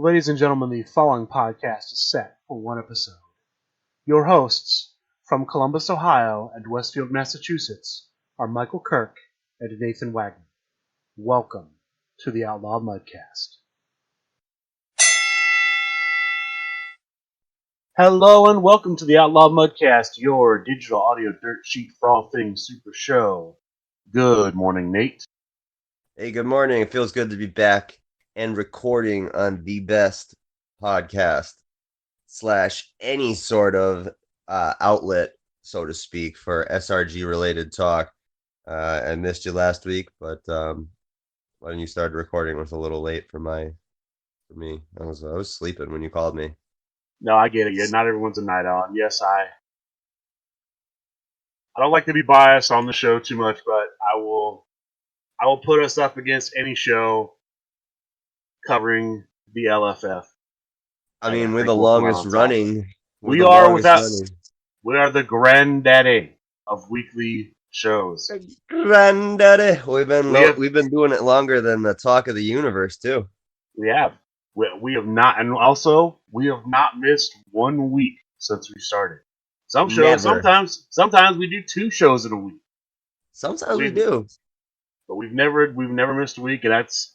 Ladies and gentlemen, the following podcast is set for one episode. Your hosts from Columbus, Ohio and Westfield, Massachusetts are Michael Kirk and Nathan Wagner. Welcome to the Outlaw Mudcast. Hello and welcome to the Outlaw Mudcast, your digital audio dirt sheet for all things Super Show. Good morning, Nate. Hey, good morning. It feels good to be back and recording on the best podcast / any sort of outlet, so to speak, for SRG related talk. I missed you last week, but when you started recording, it was a little late for me. I was sleeping when you called me. No, I get it. Yeah, not everyone's a night owl. And yes, I don't like to be biased on the show too much, but I will put us up against any show covering the LFF. I mean, we're the longest running. We are the granddaddy of weekly shows. Granddaddy. We've been doing it longer than the Talk of the Universe too. We have. We have not, and also we have not missed 1 week since we started. Some shows, sometimes we do 2 shows in a week. Sometimes we do, but we've never missed a week, and that's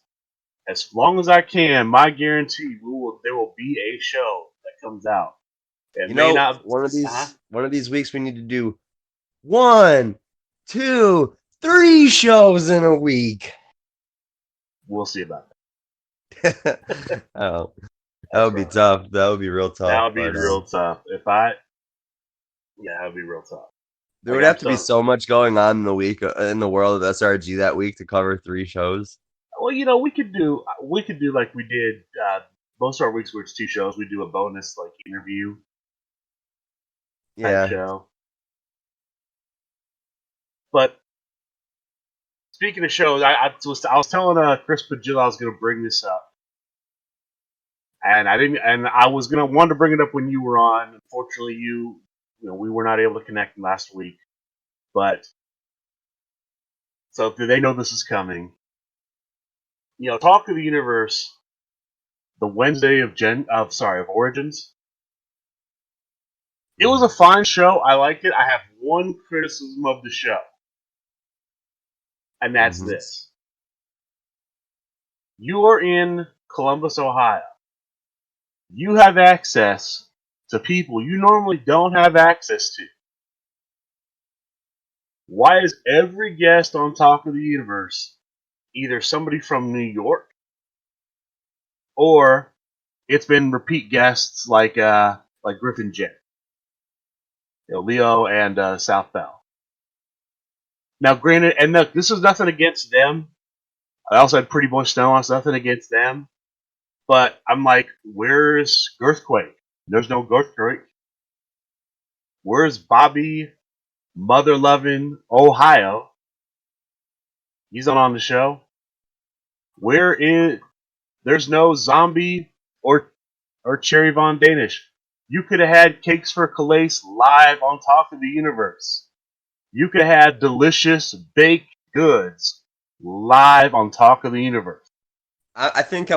as long as I can. My guarantee, there will be a show that comes out. One of these weeks we need to do 1, 2, 3 shows in a week. We'll see about that. Oh, that would be tough. That would be real tough. That would be real tough. That would be real tough. There would have to be so much going on in the week in the world of SRG that week to cover 3 shows. Well, we could do like we did most of our weeks where it's 2 shows. We do a bonus like interview type show. But speaking of shows, I was telling Chris Padilla I was going to bring this up, and I didn't. And I was wanted to bring it up when you were on. Unfortunately, we were not able to connect last week. But so do they know this is coming? Talk of the Universe, the Wednesday of Origins. It was a fine show. I liked it. I have one criticism of the show, and that's this. You are in Columbus, Ohio. You have access to people you normally don't have access to. Why is every guest on Talk of the Universe either somebody from New York, or it's been repeat guests like Griffin Jet, Leo and South Bell? Now, granted, and look, this is nothing against them. I also had Pretty Boy Snow. It's nothing against them, but I'm like, where's Girthquake? There's no Girthquake. Where's Bobby, Mother Lovin' Ohio? He's not on the show. There's no Zombie or Cherry Von Danish. You could have had Cakes for Calais live on Talk of the Universe. You could have had Delicious Baked Goods live on Talk of the Universe. I think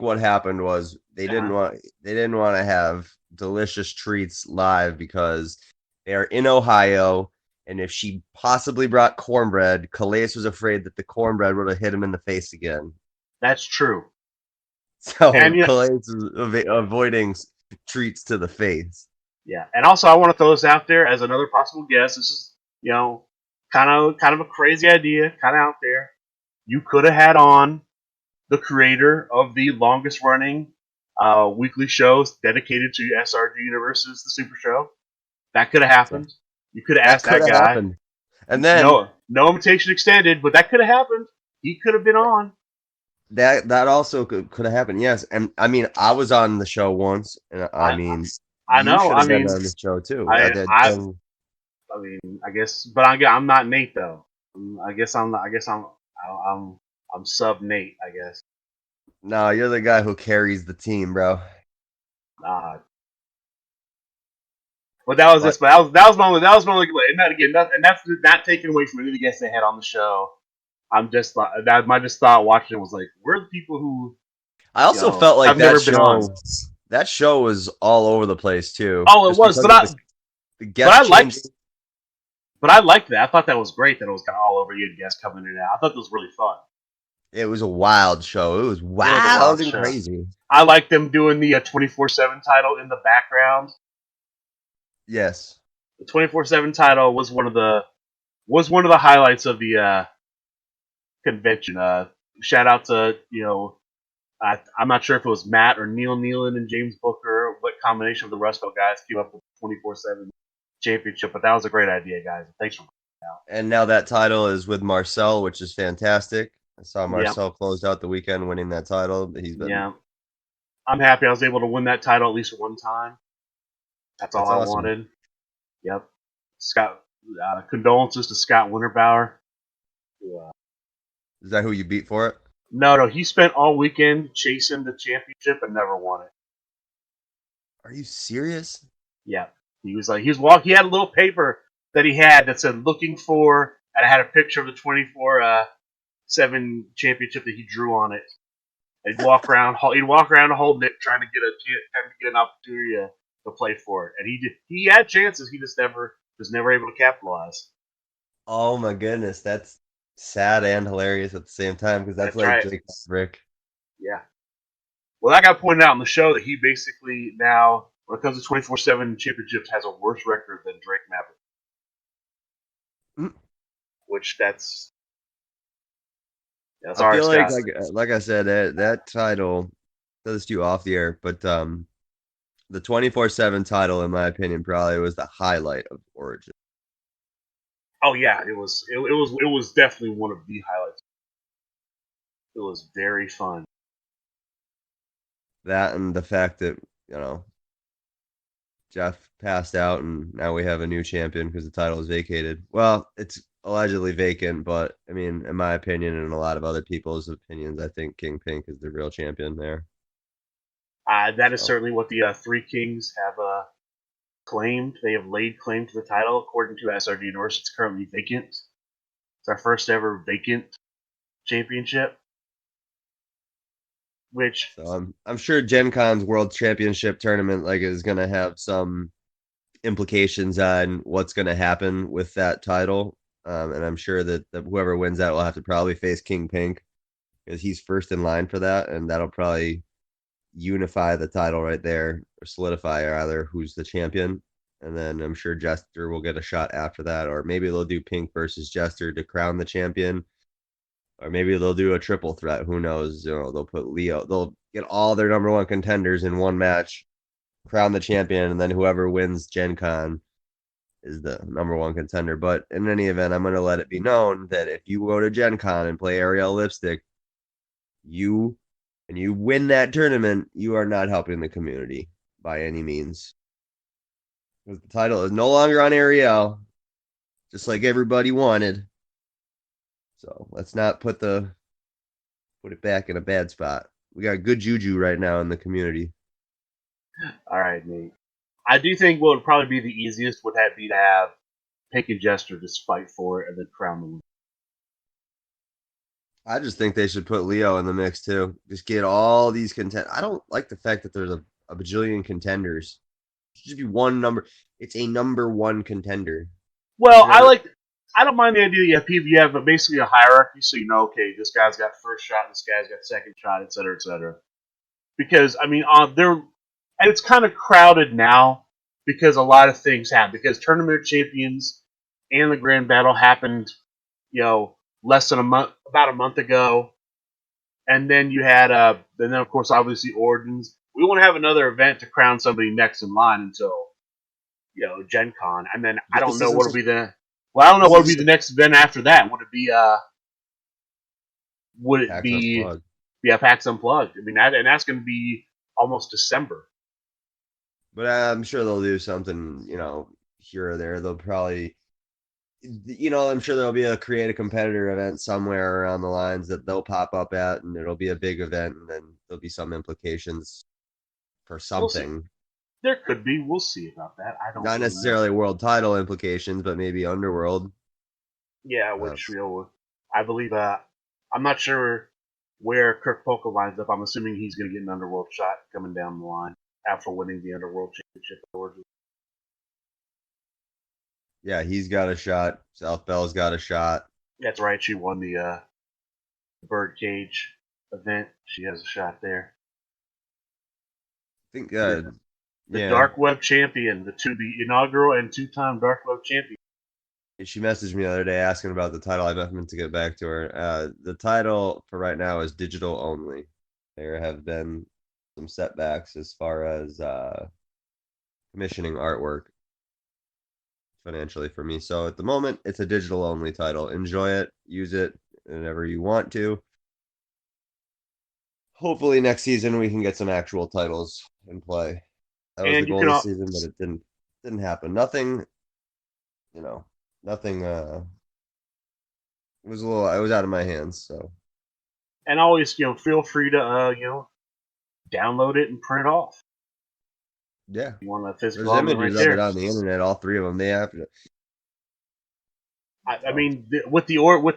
what happened was they didn't want to have Delicious Treats live because they are in Ohio. And if she possibly brought cornbread, Calais was afraid that the cornbread would have hit him in the face again. That's true. So Calais is avoiding treats to the face. Yeah, and also I want to throw this out there as another possible guess. This is, kind of a crazy idea, kind of out there. You could have had on the creator of the longest running weekly shows dedicated to SRG Universe's The Super Show. That could have happened. You could have asked that guy. Happened. And then no invitation extended, but that could have happened. He could have been on. That also could have happened. Yes, and I mean I was on the show once, and I know. Been on the show too. I guess, but I'm not Nate though. I'm sub Nate. I guess. No, you're the guy who carries the team, bro. But that was this. But that was my only. And that again, and that's not taken away from any of the guests they had on the show. My thought watching it was like, where are the people who I also felt like I've never been on. that show was all over the place too, Oh, it just was, because of the but I guest liked, changing. but I liked that. I thought that was great that it was kind of all over. You had guests coming in and out. I thought it was really fun. It was a wild show. It was It was a wild wild and show. crazy. I liked them doing the 24/7 title in the background. Yes. The 24/7 title was one of the highlights of the convention. Shout out to I'm not sure if it was Matt or Neil Nealon and James Booker, what combination of the Rust Belt guys came up with the 24/7 championship, but that was a great idea, guys. Thanks for bringing it out. And now that title is with Marcel, which is fantastic. I saw Yeah, Marcel closed out the weekend winning that title. He's been yeah. I'm happy I was able to win that title at least one time. That's all That's I awesome. wanted. Yep. Scott, condolences to Scott Winterbauer. Is that who you beat for it? No, he spent all weekend chasing the championship and never won it. Are you serious? Yeah, he was like he had a little paper that he had that said looking for, and I had a picture of the 24/7 championship that he drew on it. And he'd walk around holding it, trying to get an opportunity to play for it. And he had chances, he just never able to capitalize. Oh my goodness, that's sad and hilarious at the same time because that's That's like right. Jake Rick. Yeah. Well, that got pointed out in the show that he basically now, when it comes to 24/7 championships, has a worse record than Drake Maverick. Mm. Which that's I our feel Scott. like I said that title. Said this to you off the air, but the 24/7 title, in my opinion, probably was the highlight of Origin. Oh yeah, it was definitely one of the highlights. It was very fun. That and the fact that Jeff passed out, and now we have a new champion because the title is vacated. Well, it's allegedly vacant, but I mean, in my opinion, and a lot of other people's opinions, I think King Pink is the real champion there. That is So certainly what the Three Kings have claimed. They have laid claim to the title. According to SRG Universe, it's currently vacant. It's our first ever vacant championship. Which I'm sure Gen Con's World Championship tournament is gonna have some implications on what's gonna happen with that title. And I'm sure that whoever wins that will have to probably face King Pink because he's first in line for that, and that'll probably unify the title right there, or solidify rather who's the champion. And then I'm sure Jester will get a shot after that, or maybe they'll do Pink versus Jester to crown the champion, or maybe they'll do a triple threat. Who knows? They'll put Leo. They'll get all their number one contenders in one match, crown the champion, and then whoever wins Gen Con is the number one contender. But in any event, I'm going to let it be known that if you go to Gen Con and play Ariel Lipstick, you win that tournament, you are not helping the community by any means. Because the title is no longer on Ariel, just like everybody wanted. So let's not put it back in a bad spot. We got good juju right now in the community. all right, Nate. I do think what would probably be the easiest would be to have Pink and Jester just fight for it and then crown them. I just think they should put Leo in the mix too. Just get all these contenders. I don't like the fact that there's a bajillion contenders. It should just be one number. It's a number one contender. Well, I don't mind the idea that you have basically a hierarchy, so you know, okay, this guy's got first shot, this guy's got second shot, et cetera, et cetera. Because I mean, and it's kind of crowded now because a lot of things happen. Because tournament champions and the grand battle happened, less than about a month ago, and then you had then of course obviously Origins. We want to have another event to crown somebody next in line until Gen Con, and then I don't This know isn't what'll be I don't know what would be the next event after that. Would it be PAX Unplugged. PAX Unplugged? I mean, and that's going to be almost December. But I'm sure they'll do something, here or there. They'll probably, I'm sure there'll be a creative competitor event somewhere around the lines that they'll pop up at, and it'll be a big event, and then there'll be some implications for something. There could be. We'll see about that. I don't Not really necessarily know. world title implications, but maybe Underworld. Yeah, which I believe. I'm not sure where Kirk Polka lines up, I'm assuming he's going to get an Underworld shot coming down the line after winning the Underworld Championship at Origin. Yeah, he's got a shot. South Bell's got a shot. That's right. She won the Birdcage event. She has a shot there. I think, The yeah. Dark Web champion, the inaugural and two-time Dark Web champion. She messaged me the other day asking about the title. I meant to get back to her. The title for right now is digital only. There have been some setbacks as far as commissioning artwork financially for me. So at the moment, it's a digital only title. Enjoy it, use it whenever you want to. Hopefully next season we can get some actual titles in play. That was the goal this season, but it didn't happen. Nothing, nothing. It was I was out of my hands. So, and always feel free to download it and print it off. Yeah, you want a physical there's images right of there. it on the internet. All three of them. They have to. I mean, with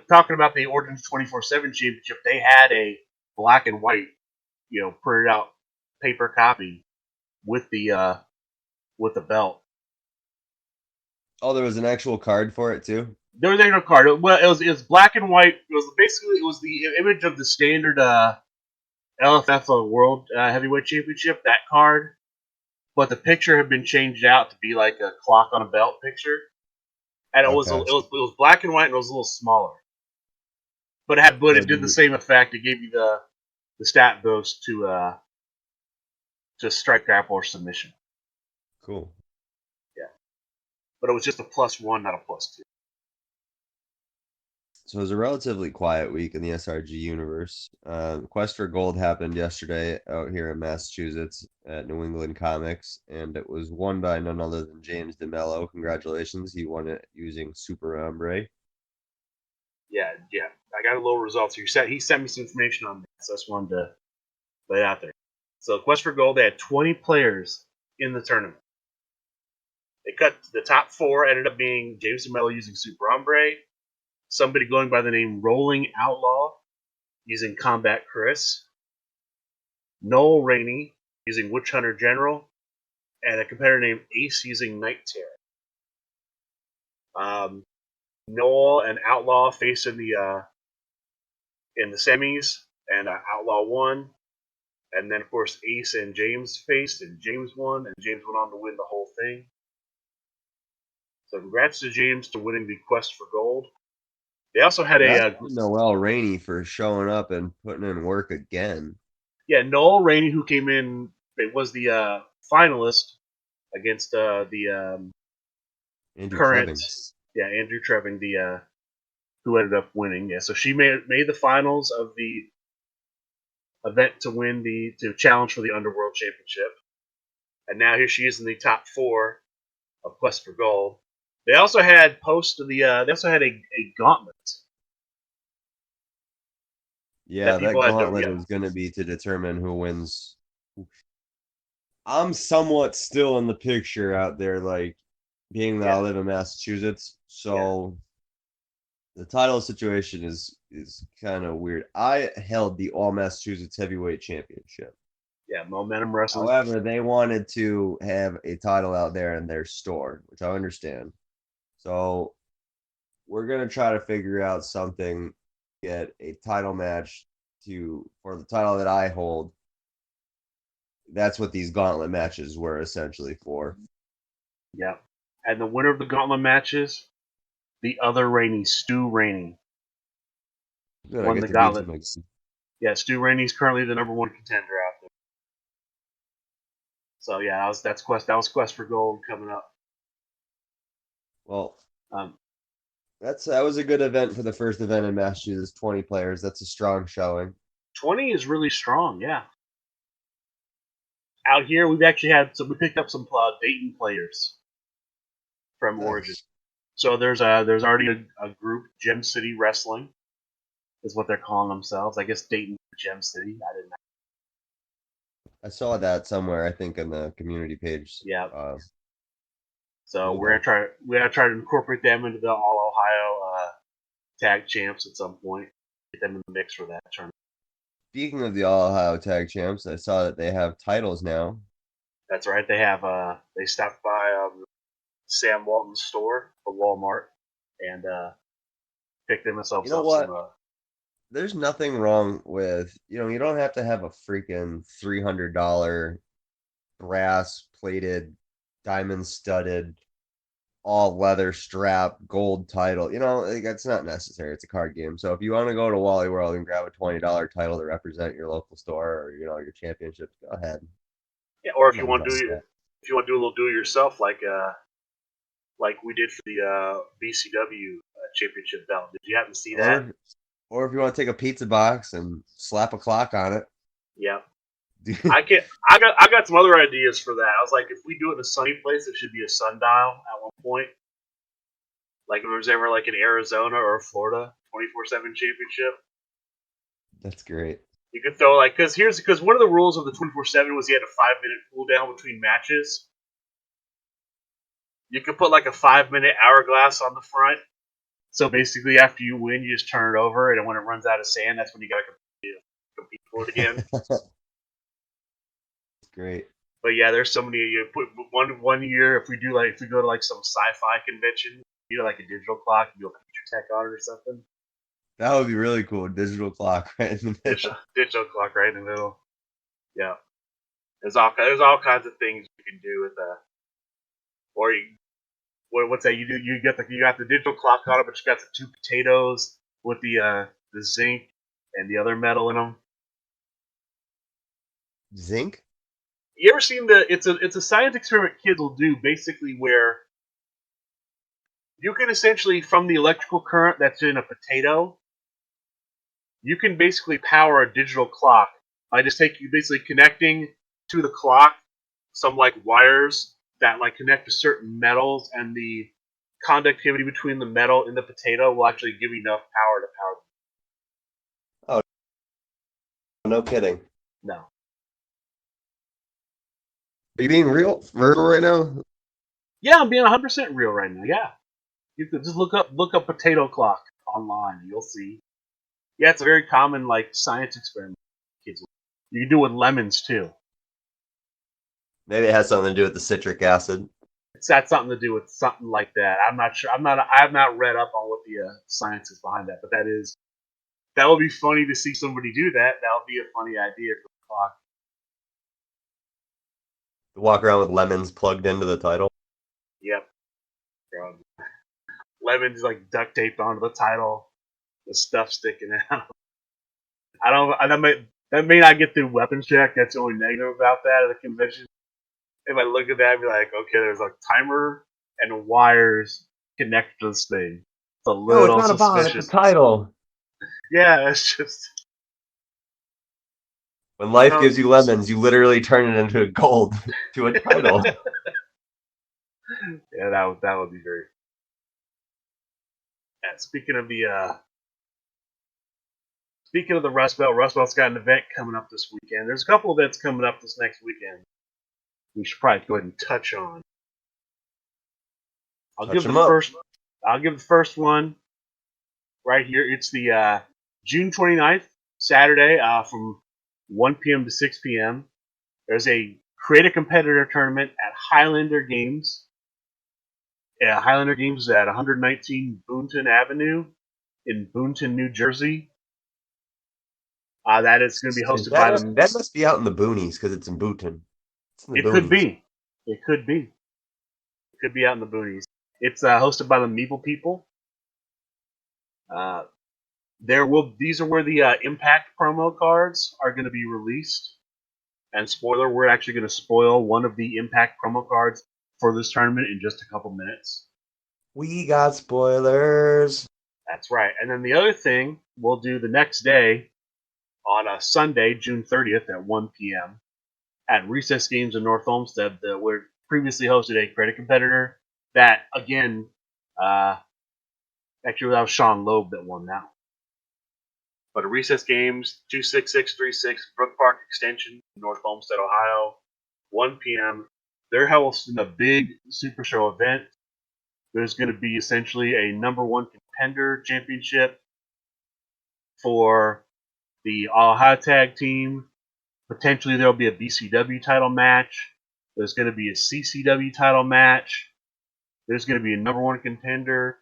talking about the Origins 24/7 Championship, they had a black and white, printed out paper copy with the belt. Oh, there was an actual card for it too. There was no card. Well, it was black and white. It was the image of the standard LFF World Heavyweight Championship, that card, but the picture had been changed out to be like a clock on a belt picture, and it was black and white and it was a little smaller, but it did the same effect. It gave you the stat boost to strike, grapple, or submission. Cool. Yeah, but it was just a +1, not a +2. So it was a relatively quiet week in the SRG universe. Quest for Gold happened yesterday out here in Massachusetts at New England Comics, and it was won by none other than James DeMello. Congratulations. He won it using Super Hombre. Yeah. I got a little results. He sent me some information on that, so I just wanted to lay it out there. So Quest for Gold, they had 20 players in the tournament. They cut the top 4, ended up being James DeMello using Super Hombre, somebody going by the name Rolling Outlaw using Combat Chris, Noel Rainey using Witch Hunter General, and a competitor named Ace using Night Terror. Noel and Outlaw faced in the semis, and Outlaw won. And then, of course, Ace and James faced, and James won, and James went on to win the whole thing. So congrats to James to winning the Quest for Gold. They also had Noel Rainey for showing up and putting in work again. Yeah, Noel Rainey, who came in, it was the finalist against the Andrew current, Treving. Yeah, Andrew Treving, the who ended up winning. Yeah, so she made the finals of the event to challenge for the Underworld Championship, and now here she is in the top 4 of Quest for Gold. They also had they also had a gauntlet. Yeah, that gauntlet is going to be to determine who wins. I'm somewhat still in the picture out there, like being that I live in Massachusetts, so the title situation is kind of weird. I held the All Massachusetts Heavyweight Championship. Yeah, Momentum Wrestling. However, they wanted to have a title out there in their store, which I understand. So we're gonna try to figure out something, get a title match for the title that I hold. That's what these gauntlet matches were essentially for. Yeah. And the winner of the gauntlet matches, the other Rainey, Stu Rainey, won the gauntlet. Yeah, Stu Rainey's currently the number 1 contender out there. So yeah, that was Quest for Gold coming up. Well, that was a good event for the first event in Massachusetts. 20 players. That's a strong showing. 20 is really strong. Yeah. Out here, we picked up some Dayton players from Origin. So there's already a group, Gem City Wrestling, is what they're calling themselves. I guess Dayton Gem City. I didn't know. I saw that somewhere. I think in the community page. Yeah. So we're gonna try to incorporate them into the All Ohio Tag Champs at some point. Get them in the mix for that tournament. Speaking of the All Ohio Tag Champs, I saw that they have titles now. That's right. They have they stopped by Sam Walton's store, the Walmart, and picked You themselves know up some. what? There's nothing wrong with, you don't have to have a freaking $300 brass plated, diamond studded, all leather strap, gold title. Like, that's not necessary. It's a card game. So if you want to go to Wally World and grab a $20 title to represent your local store or, your championships, go ahead. Yeah, or if you Nothing want to wrong with do that. if you want to do a little do it yourself, like we did for the BCW championship belt. Did you happen to see that? Or if you want to take a pizza box and slap a clock on it. Yeah. I got some other ideas for that. I was like, if we do it in a sunny place, it should be a sundial at one point. Like if there was ever like in Arizona or Florida, 24/7 championship. That's great. You could throw like because one of the rules of the 24/7 was you had a 5-minute cool down between matches. You could put like a 5-minute hourglass on the front. So basically, after you win, you just turn it over, and when it runs out of sand, that's when you got to compete for it again. Great. But yeah, there's so many. You put one year if we go to like some sci-fi convention, you do like a digital clock, you do a feature tech on it or something. That would be really cool. Digital clock right in the middle. Digital clock right in the middle. Yeah, there's all kinds of things you can do with that. Or what's that? You got the digital clock on it, but you got the two potatoes with the zinc and the other metal in them. Zinc? You ever seen it's a science experiment kids will do basically where you can essentially from the electrical current that's in a potato, you can basically power a digital clock by just basically connecting to the clock some like wires that like connect to certain metals, and the conductivity between the metal and the potato will actually give you enough power to power. Oh, no kidding. No. Are you being real right now? Yeah, I'm being 100% real right now. Yeah, you can just look up potato clock online, and you'll see. Yeah, it's a very common like science experiment. Kids, you can do it with lemons too. Maybe it has something to do with the citric acid. It's got something to do with something like that. I'm not sure. I have not read up on what the science is behind that, but that would be funny to see somebody do that. That would be a funny idea for the clock. Walk around with lemons plugged into the title. Yep. Lemons like duct taped onto the title, the stuff sticking out. I don't. That may not get through weapons check. That's the only negative about that at the convention. If I look at that, I'd be like, okay, there's a timer and wires connected to this thing. It's a little suspicious. It's a title. Yeah, it's just when life gives you lemons, you literally turn it into gold to a title. Yeah, that would be very. Yeah, speaking of the Rust Belt, Rust Belt's got an event coming up this weekend. There's a couple events coming up this next weekend. We should probably go ahead and touch on. I'll give the first one right here. It's the June 29th, Saturday, from 1 p.m. to 6 p.m. There's a Create a Competitor tournament at Highlander Games. Yeah, Highlander Games is at 119 Boonton Avenue in Boonton, New Jersey. That is going to be hosted by them. That must be out in the boonies because it's in Boonton. It could be. It could be. It could be out in the boonies. It's hosted by the Meeple people. These are where the Impact promo cards are going to be released. And spoiler, we're actually going to spoil one of the Impact promo cards for this tournament in just a couple minutes. We got spoilers. That's right. And then the other thing we'll do the next day on a Sunday, June 30th at 1 p.m. at Recess Games in North Olmsted, where previously hosted a Create a Competitor. That, again, actually that was Sean Loeb that won that. But a Recess Games, 26636 Brook Park Extension, North Olmsted, Ohio, 1 p.m. They're hosting a big Super Show event. There's going to be essentially a number one contender championship for the All-Ohio Tag Team. Potentially there will be a BCW title match. There's going to be a CCW title match. There's going to be a number one contender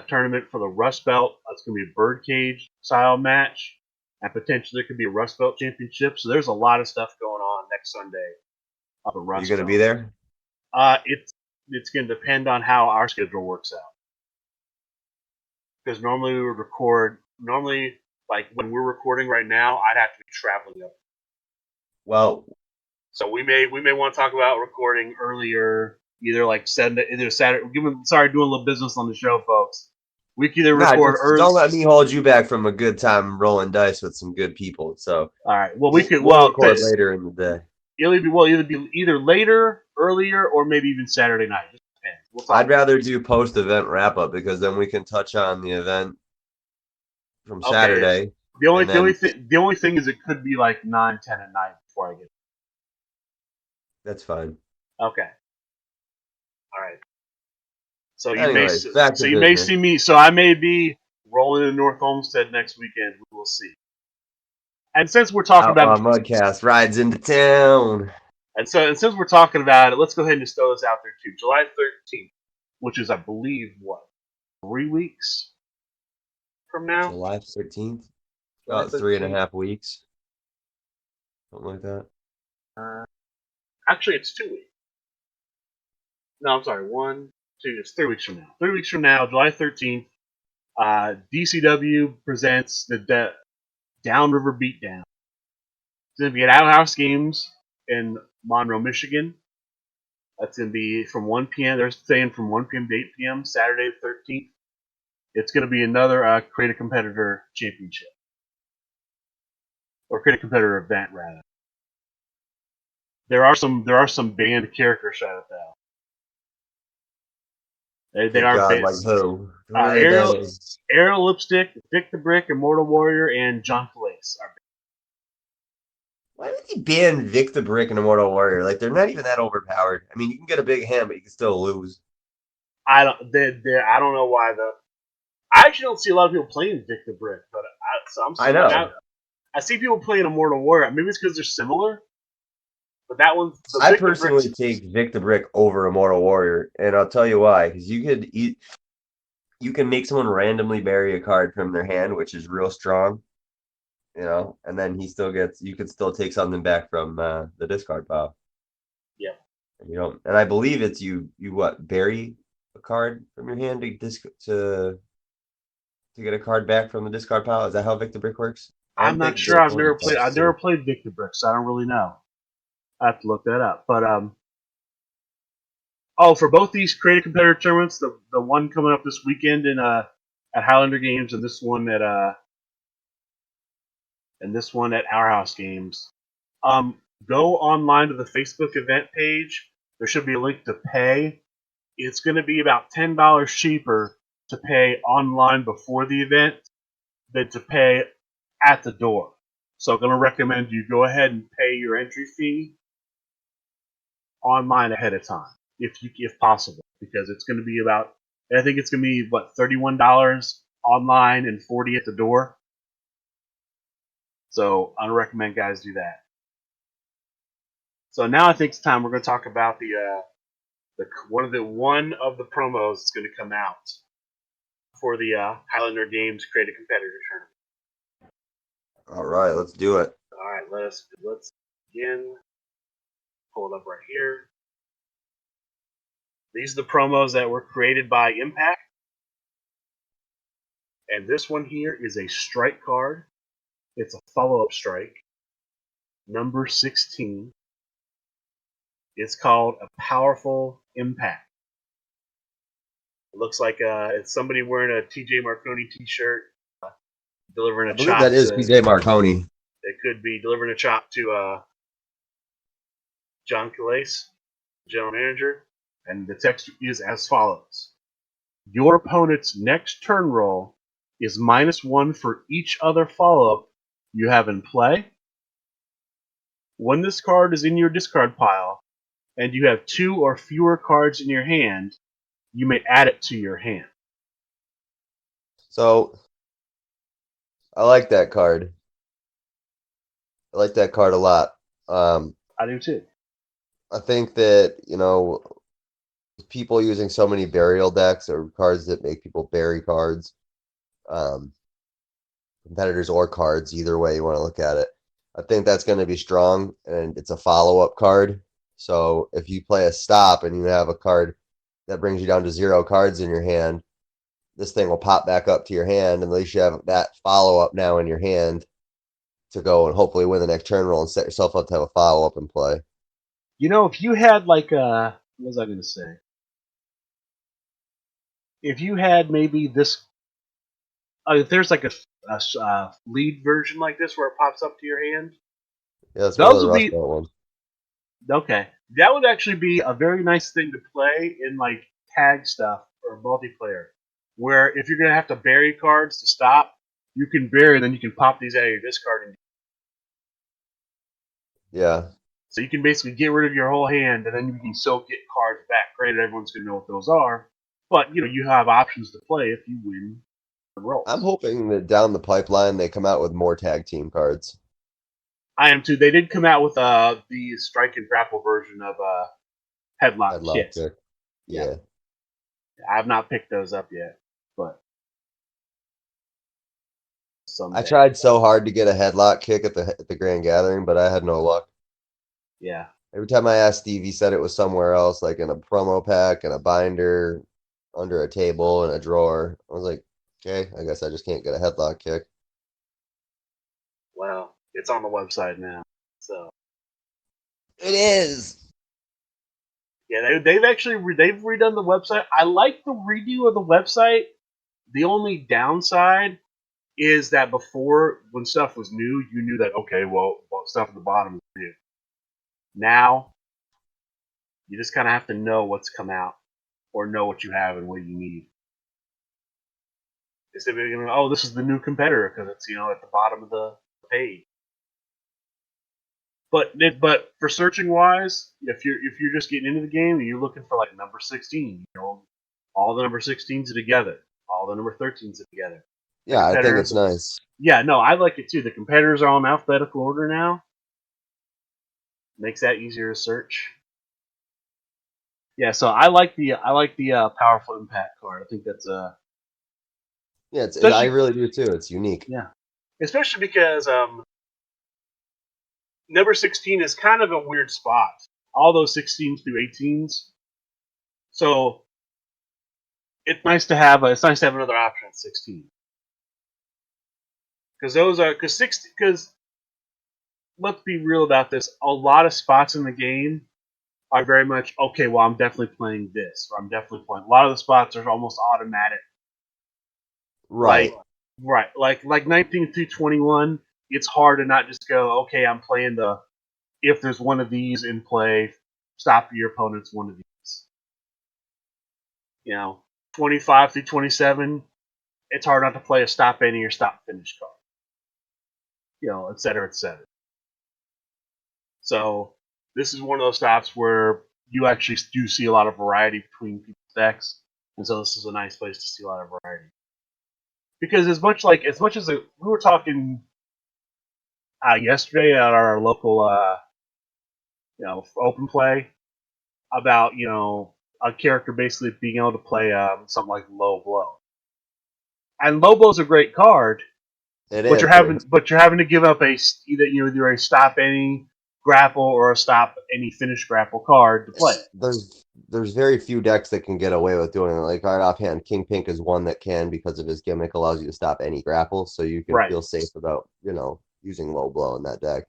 tournament for the Rust Belt. It's going to be a birdcage style match. And potentially there could be a Rust Belt championship. So there's a lot of stuff going on next Sunday up at Rust You going to Belt. be there? It's going to depend on how our schedule works out. Because normally we would record, like when we're recording right now, I'd have to be traveling up. Well, so we may want to talk about recording earlier, either Saturday. Doing a little business on the show, folks. We can either record early. Don't let me hold you back from a good time rolling dice with some good people. So all right, well we'll record later in the day. It'll either be either later, earlier, or maybe even Saturday night. Just depends. I'd rather do post-event wrap-up because then we can touch on the event from Saturday. The only thing is it could be like 9, 10 at night before I get. That's fine. Okay. All right. So you may see me. So I may be rolling in North Olmsted next weekend. We will see. And since we're talking about Mudcast rides into town, and since we're talking about it, let's go ahead and just throw this out there too. July 13th, which is I believe 3 weeks from now. July 13th. About 3.5 weeks. Something like that. Actually, it's 2 weeks. No, I'm sorry. 1, 2. It's 3 weeks from now. 3 weeks from now, July 13th, DCW presents the Downriver Beatdown. It's going to be at Outhouse Games in Monroe, Michigan. That's going to be from 1 p.m. They're saying from 1 p.m. to 8 p.m. Saturday the 13th. It's going to be another Create a Competitor Championship. Or Create a Competitor event, rather. There are some banned characters out though. They are God, like who? Ariel Lipstick, Dick the Brick, Immortal Warrior, and John Calais are banned. Why would he ban Vic the Brick and Immortal Warrior? Like they're not even that overpowered. I mean, you can get a big hand, but you can still lose. I don't know why I actually don't see a lot of people playing Dick the Brick, but I know. I see people playing Immortal Warrior. Maybe it's because they're similar. But that one's. I personally take Vic the Brick over Immortal Warrior, and I'll tell you why. Because you can make someone randomly bury a card from their hand, which is real strong, and then you could still take something back from the discard pile. Yeah. And I believe it's you bury a card from your hand to get a card back from the discard pile. Is that how Vic the Brick works? I'm not sure. I've never played Vic the Brick, so I don't really know. I have to look that up. But for both these Creative Competitor tournaments, the one coming up this weekend at Highlander Games, and this one at Our House Games, go online to the Facebook event page. There should be a link to pay. It's going to be about $10 cheaper to pay online before the event than to pay at the door. So I'm going to recommend you go ahead and pay your entry fee online ahead of time, if possible, because it's going to be I think it's going to be $31 online and $40 at the door. So I recommend guys do that. So now I think it's time we're going to talk about one of the promos that's going to come out for the Highlander Games Creative Competitor Tournament. All right, let's do it. All right, let's begin. Pull it up right here. These are the promos that were created by Impact. And this one here is a strike card. It's a follow-up strike. Number 16. It's called A Powerful Impact. It looks like it's somebody wearing a TJ Marconi t-shirt, delivering a chop. That is TJ Marconi. It could be delivering a chop to John Calais, general manager, and the text is as follows. Your opponent's next turn roll is -1 for each other follow-up you have in play. When this card is in your discard pile, and you have 2 or fewer cards in your hand, you may add it to your hand. So, I like that card. I like that card a lot. I do too. I think that, people using so many burial decks or cards that make people bury cards, um, competitors or cards, either way you want to look at it. I think that's going to be strong, and it's a follow-up card. So if you play a stop and you have a card that brings you down to 0 cards in your hand, this thing will pop back up to your hand, and at least you have that follow-up now in your hand to go and hopefully win the next turn roll and set yourself up to have a follow-up in play. If you had like what was I going to say? If you had maybe this, if there's like a lead version like this where it pops up to your hand, Yeah, that's one of those the would Rust be Belt ones. okay. That would actually be a very nice thing to play in like tag stuff or multiplayer, where if you're gonna have to bury cards to stop, you can bury, and then you can pop these out of your discard, and Yeah. so you can basically get rid of your whole hand, and then you can still get cards back. Granted, everyone's gonna know what those are, but you have options to play if you win the I'm rolls. hoping that down the pipeline they come out with more tag team cards. I am too. They did come out with the strike and grapple version of Headlock Headlock Kit. pick. Yeah, Yeah. I have not picked those up yet, but I someday. tried so hard to get a headlock kick at the Grand Gathering, but I had no luck. Yeah. Every time I asked Steve, he said it was somewhere else, like in a promo pack, in a binder, under a table, in a drawer. I was like, okay, I guess I just can't get a headlock kick. Well, it's on the website now, so It is. yeah, they've actually they've redone the website. I like the redo of the website. The only downside is that before, when stuff was new, you knew that okay, well stuff at the bottom is new. Now you just kind of have to know what's come out or know what you have and what you need. Instead of being, oh, this is the new competitor because it's at the bottom of the page. But for searching wise, if you're just getting into the game and you're looking for like number 16, all the number 16s are together, all the number 13s are together. The Yeah, I think competitors, it's nice. yeah, no, I like it too. The competitors are all in alphabetical order now. Makes that easier to search. Yeah, so I like the powerful impact card. I think that's Yeah, I especially really do too. It's unique. yeah, especially because number 16 is kind of a weird spot. All those 16s through 18s. So it's nice to have another option at 16 because those are because let's be real about this. A lot of spots in the game are very much okay. Well, I'm definitely playing this, or I'm definitely playing. A lot of the spots are almost automatic. Like Right. like 19 through 21. It's hard to not just go okay. I'm playing the if there's one of these in play, stop your opponent's one of these. 25 through 27. It's hard not to play a stop any or stop finish card. Et cetera, et cetera. So this is one of those stops where you actually do see a lot of variety between people's decks, and so this is a nice place to see a lot of variety. Because as much as we were talking yesterday at our local open play about a character basically being able to play something like low blow, and low blow is a great card, It but is, but you're having to give up either a stop any grapple or a stop any finish grapple card to play it. there's very few decks that can get away with doing it. Like right offhand, King Pink is one that can because of his gimmick allows you to stop any grapple, so you can Right. feel safe about using low blow in that deck.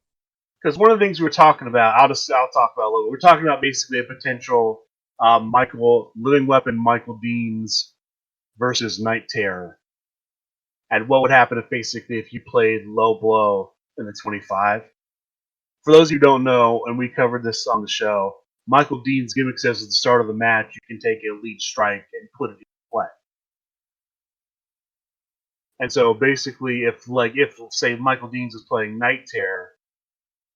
Because one of the things we were talking about, I'll talk about a little. We're talking about basically a potential Michael Living Weapon Michael Deans versus Night Terror, and what would happen if you played low blow in the 25. For those who don't know, and we covered this on the show, Michael Dean's gimmick says at the start of the match you can take a lead strike and put it in play. And so basically, if say Michael Deans was playing Night Terror,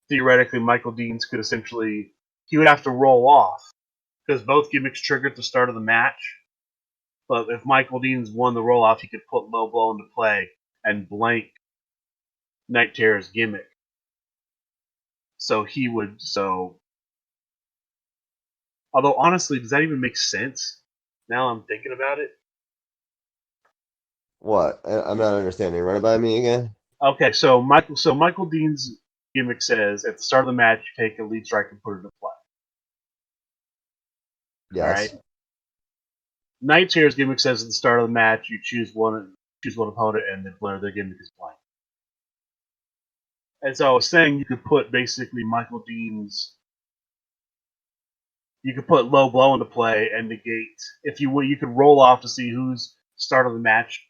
theoretically Michael Deans could he would have to roll off because both gimmicks trigger at the start of the match. But if Michael Deans won the roll off, he could put low blow into play and blank Night Terror's gimmick. So he would. Although honestly, does that even make sense? Now I'm thinking about it. What? I'm not understanding. Run it by me again. Okay, so Michael Dean's gimmick says at the start of the match, you take a lead strike and put it into play. All right. Yes. Night Terror's gimmick says at the start of the match, you choose one opponent, and then their gimmick is blank. And so I was saying you could put basically Michael Dean's. You could put low blow into play and negate. If you would, you could roll off to see whose start of the match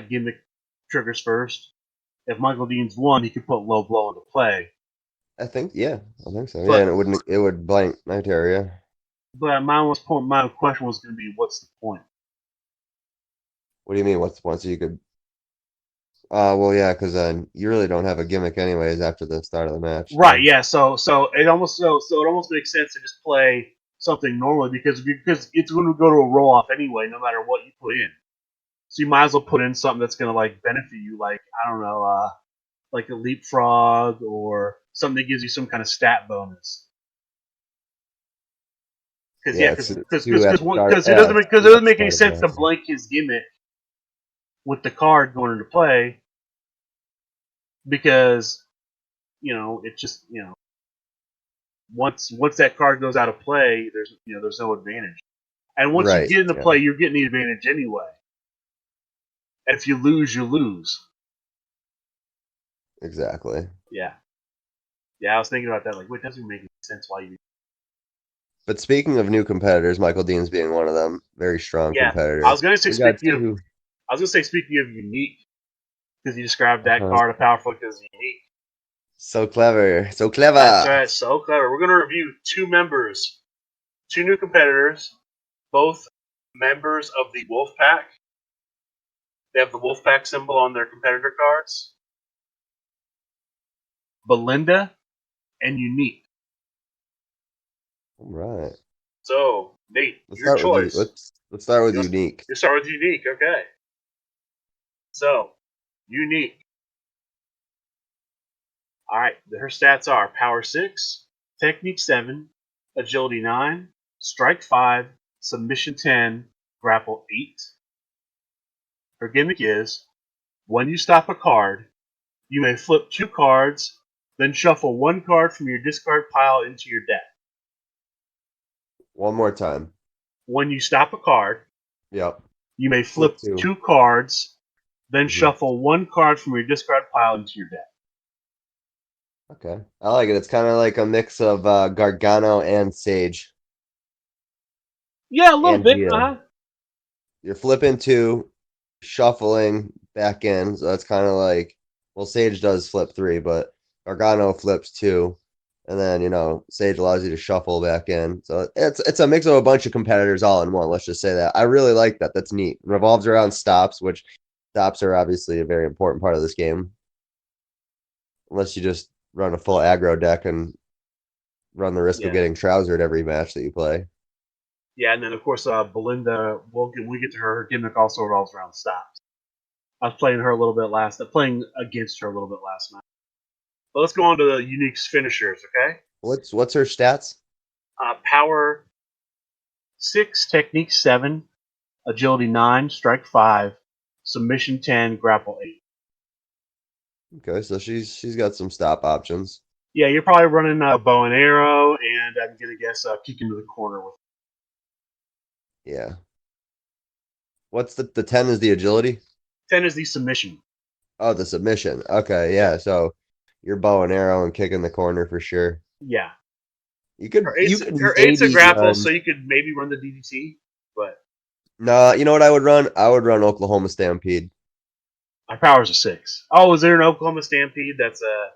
gimmick triggers first. If Michael Dean's won, he could put low blow into play. I think yeah. I think so. Yeah, But and it would blank Night Terror, yeah. my question was going to be, what's the point? What do you mean? What's the point? So you could well yeah, because then you really don't have a gimmick anyways after the start of the match. Right? Yeah. So it almost makes sense to just play something normally because it's going to go to a roll off anyway, no matter what you put in. So you might as well put in something that's going to like benefit you, like I don't know, like a leapfrog or something that gives you some kind of stat bonus. Because Yeah, it's two at the start. it Yeah, it's two at doesn't the make any start of the sense to match. blank his gimmick with the card going into play because it just once that card goes out of play, there's no advantage. And once you Right. get into Yeah, play, you're getting the advantage anyway. And if you lose, you lose. exactly. Yeah, yeah. I was thinking about that. Like, it doesn't make any sense why you. But speaking of new competitors, Michael Dean's being one of them, very strong Yeah, I competitor. was gonna say We got speaking of, two. I was gonna say speaking of unique, because you described that Uh-huh. card of Power Flick as unique. So clever. So That's clever. right, so clever. We're gonna review two new competitors, both members of the Wolfpack. They have the Wolfpack symbol on their competitor cards. Belinda and Unique. All right. So, Nate, Let's your start with you. choice. Let's start with You unique. start with Unique, okay? So, Unique. All right, her stats are Power 6, Technique 7, Agility 9, Strike 5, Submission 10, Grapple 8. Her gimmick is when you stop a card, you may flip 2 cards, then shuffle 1 card from your discard pile into your deck. One more time. When you stop a card, Yep. you may Flip flip two. 2 cards, then Hmm. shuffle 1 card from your discard pile into your deck. Okay. I like it. It's kind of like a mix of Gargano and Sage Yeah, a little and bit. Gia. You're flipping two, shuffling back in. So that's kind of like, well, Sage does flip three, but Gargano flips two, and then Sage allows you to shuffle back in. So it's a mix of a bunch of competitors all in one. Let's just say that. I really like that. That's neat. It revolves around stops, which stops are obviously a very important part of this game. Unless you just run a full aggro deck and run the risk of Yeah. getting trousered every match that you play. Yeah, and then of course Belinda. We get to her. Her gimmick also revolves around stops. I was playing her a little bit playing against her a little bit last night. But let's go on to the Unique's finishers. Okay. What's her stats? Power 6, Technique 7, Agility 9, Strike 5, Submission 10, Grapple 8. Okay, so she's got some stop options. Yeah, you're probably running a bow and arrow, and I'm gonna guess kick into the corner with. Yeah. What's the 10 is the agility? 10 is the submission. Oh, the submission. Okay, Yeah. yeah. So your bow and arrow and kick in the corner for sure. Yeah. You could Her eight's a maybe grapple, run. so you could maybe run the DDT, but No, you know what I would run? I would run Oklahoma Stampede. my power's a 6. Oh, is there an Oklahoma Stampede that's a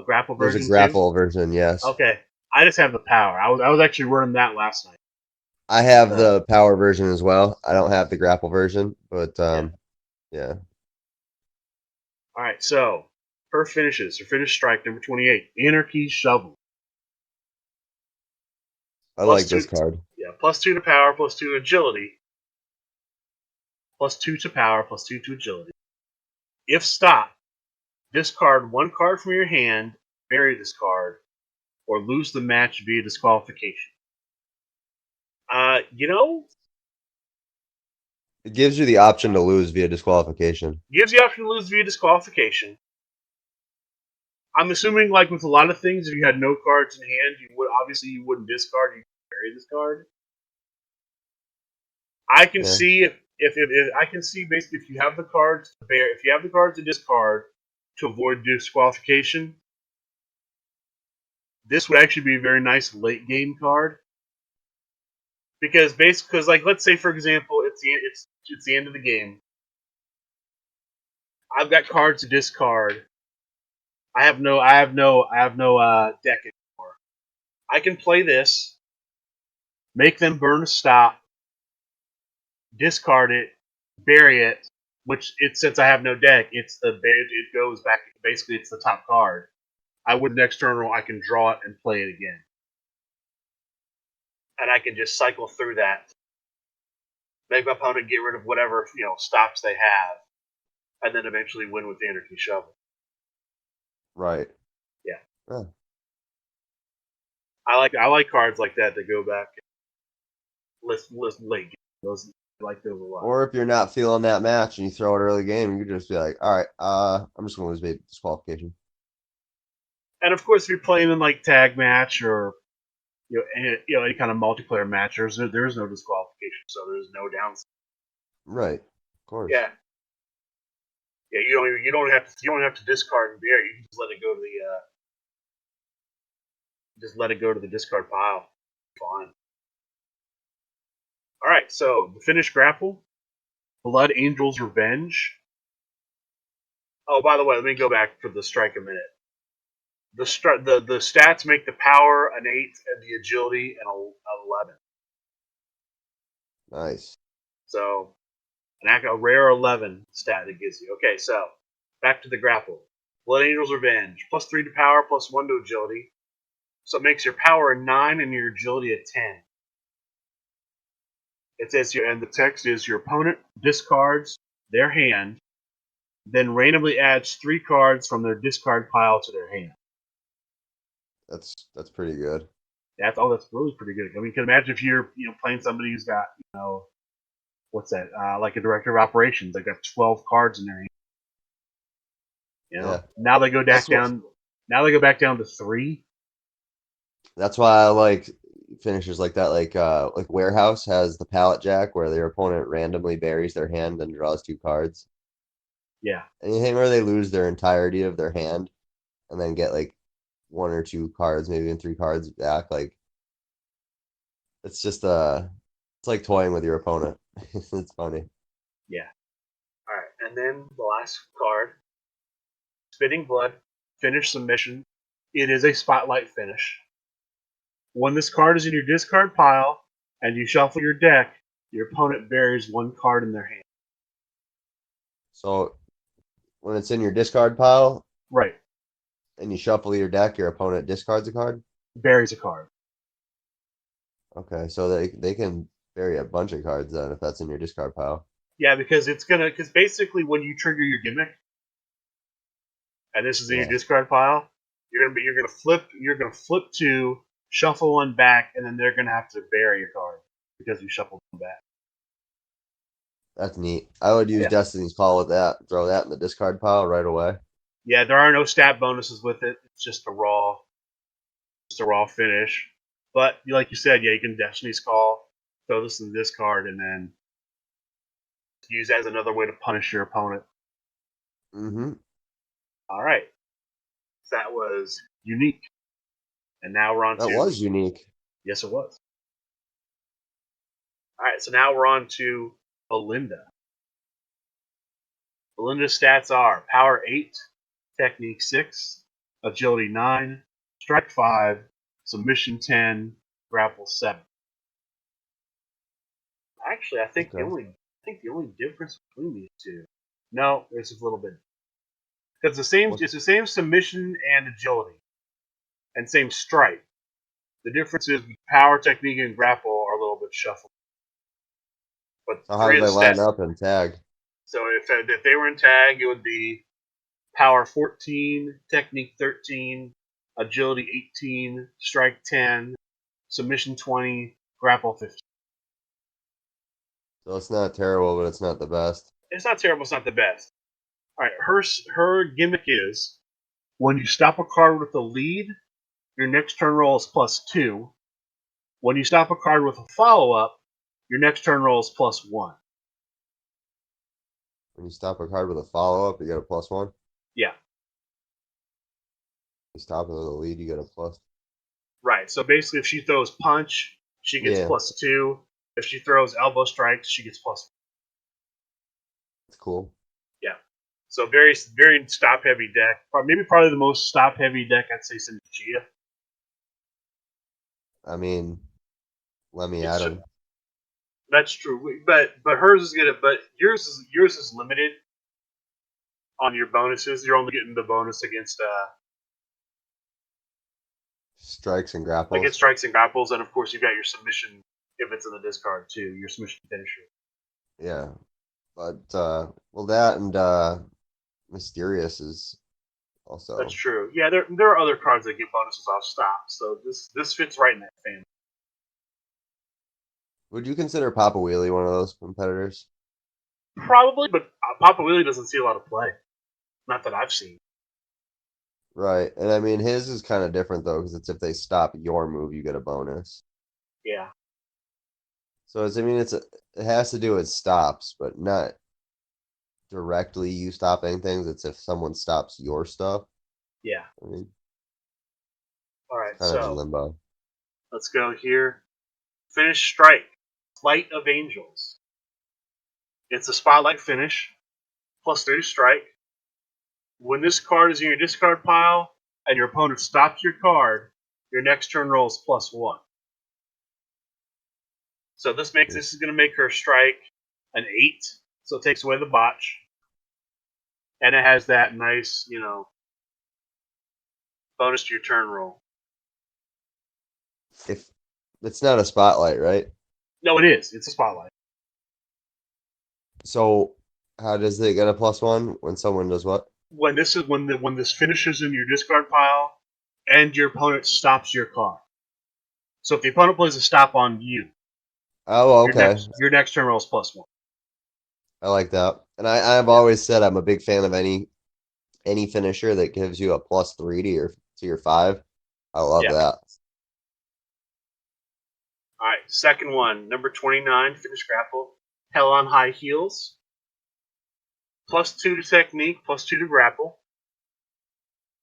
grapple There's a version too? grapple version, yes. Okay. I just have the power. I was actually running that last night. I have So, the power version as well. I don't have the grapple version, but yeah. yeah. All right, so her finishes. Her finish strike number 28, Anarchy Shovel. I Plus like 2. this card. Yeah, plus 2 to power, plus 2 to agility. Plus 2 to power, plus 2 to agility. If stopped, discard 1 card from your hand, bury this card, or lose the match via disqualification. It gives you the option to lose via disqualification. Gives you the option to lose via disqualification. I'm assuming, like with a lot of things, if you had no cards in hand, you wouldn't discard. You bury this card. I can see if I can see basically if you have the cards to bear, if you have the cards to discard to avoid disqualification, this would actually be a very nice late game card. Because like let's say for example, it's the end of the game. I've got cards to discard. I have no deck anymore. I can play this, make them burn a stop, discard it, bury it. Since I have no deck, it goes back. Basically, it's the top card. I would next turn I can draw it and play it again, and I can just cycle through that, make my opponent get rid of whatever stops they have, and then eventually win with the Energy Shovel. Right. Yeah. Huh. I like cards like that go back. List late. Those I like those a lot. Or if you're not feeling that match and you throw it early game, you could just be like, all right, I'm just gonna lose via disqualification. And of course, if you're playing in like tag match or any kind of multiplayer match, there's no disqualification, so there's no downside. Right. Of course. Yeah. Yeah, you don't have to discard and bury. You can just let it go to the discard pile. Fine. All right, so the finished grapple, Blood Angel's Revenge. Oh, by the way, let me go back for the strike a minute. The stats make the power an 8 and the agility an 11. Nice. So a rare 11 stat it gives you. Okay, so back to the grapple. Blood Angel's Revenge. +3 to power, +1 to agility. So it makes your power a 9 and your agility a 10. It says and the text is your opponent discards their hand, then randomly adds 3 cards from their discard pile to their hand. That's pretty good. That's really pretty good. I mean, you can imagine if you're playing somebody who's got what's that? Like a director of operations, they've got 12 cards in their hand. Yeah. Now they go back down. Now they go back down to 3. That's why I like finishers like that. Like Warehouse has the pallet jack where their opponent randomly buries their hand and draws 2 cards. Yeah. Anything where they lose their entirety of their hand and then get like 1 or 2 cards, maybe even 3 cards back, like it's just it's like toying with your opponent. It's funny. Yeah. All right, and then the last card, Spitting Blood, finish submission. It is a spotlight finish. When this card is in your discard pile and you shuffle your deck, your opponent buries 1 card in their hand. So when it's in your discard pile, right, and you shuffle your deck, your opponent discards a card? Buries a card. Okay, so they can bury a bunch of cards then if that's in your discard pile. Yeah, because basically when you trigger your gimmick, and this is in your discard pile, you're gonna flip 2, shuffle 1 back, and then they're gonna have to bury a card because you shuffled 1 back. That's neat. I would use Destiny's Call with that. Throw that in the discard pile right away. Yeah, there are no stat bonuses with it. It's just a raw finish. But like you said, you can Destiny's Call, throw this in the discard, and then use that as another way to punish your opponent. Mm-hmm. All right. So that was unique. And now we're on That was unique. Yes, it was. All right, so now we're on to Belinda. Belinda's stats are Power 8, Technique 6, Agility 9, Strike 5, Submission 10, Grapple 7. Actually, I think the only difference between these two. No, there's a little bit. Because it's the same submission and agility, and same strike. The difference is power, technique, and grapple are a little bit shuffled. But so how do they line up in tag? So if they were in tag, it would be power 14, technique 13, agility 18, strike 10, submission 20, grapple 15. So it's not terrible, but it's not the best. It's not terrible. It's not the best. All right, her gimmick is when you stop a card with a lead, your next turn roll is +2. When you stop a card with a follow-up, your next turn roll is +1. When you stop a card with a follow-up, you get a +1. Yeah, You stop it with a lead, you get a plus. right. So basically, if she throws punch, she gets Yeah, +2. If she throws elbow strikes, she gets +1. it's cool. Yeah. So very, very stop heavy deck. Probably the most stop heavy deck I'd say since Gia. I mean, let me It's at just, him. that's true, but hers is gonna. But yours is limited on your bonuses. You're only getting the bonus Strikes and against grapples. strikes and grapples, and of course you got your submission if it's in the discard too. Your submission finisher. Yeah. But well that and Mysterious is That's also. true. Yeah, there are other cards that get bonuses off stops, so this fits right in that family. Would you consider Papa Wheelie one of those competitors? Probably, but Papa Wheelie doesn't see a lot of play. Not that I've seen. Right. And I mean his is kind of different though, because it's if they stop your move, you get a bonus. Yeah, So it's I mean it has to do with stops, but not directly you stopping things. It's if someone stops your stuff. yeah. I mean, All it's right, kind of in so limbo. let's go here. Finish strike. Flight of Angels. It's a spotlight finish. +3 to strike. When this card is in your discard pile and your opponent stops your card, your next turn roll is +1. So this is going to make her strike an 8. So it takes away the botch, and it has that nice, bonus to your turn roll. If it's not a spotlight, right? No, it is. It's a spotlight. So how does it get a +1 when someone does what? When this finishes in your discard pile, and your opponent stops your card. So if the opponent plays a stop on you, Oh, your okay. next turn roll is +1. I like that. And I've Yeah. always said I'm a big fan of any finisher that gives you a +3 to your 5. I love Yeah. that. All right. Second one, number 29, finish grapple. Hell on high heels. +2 to technique, +2 to grapple,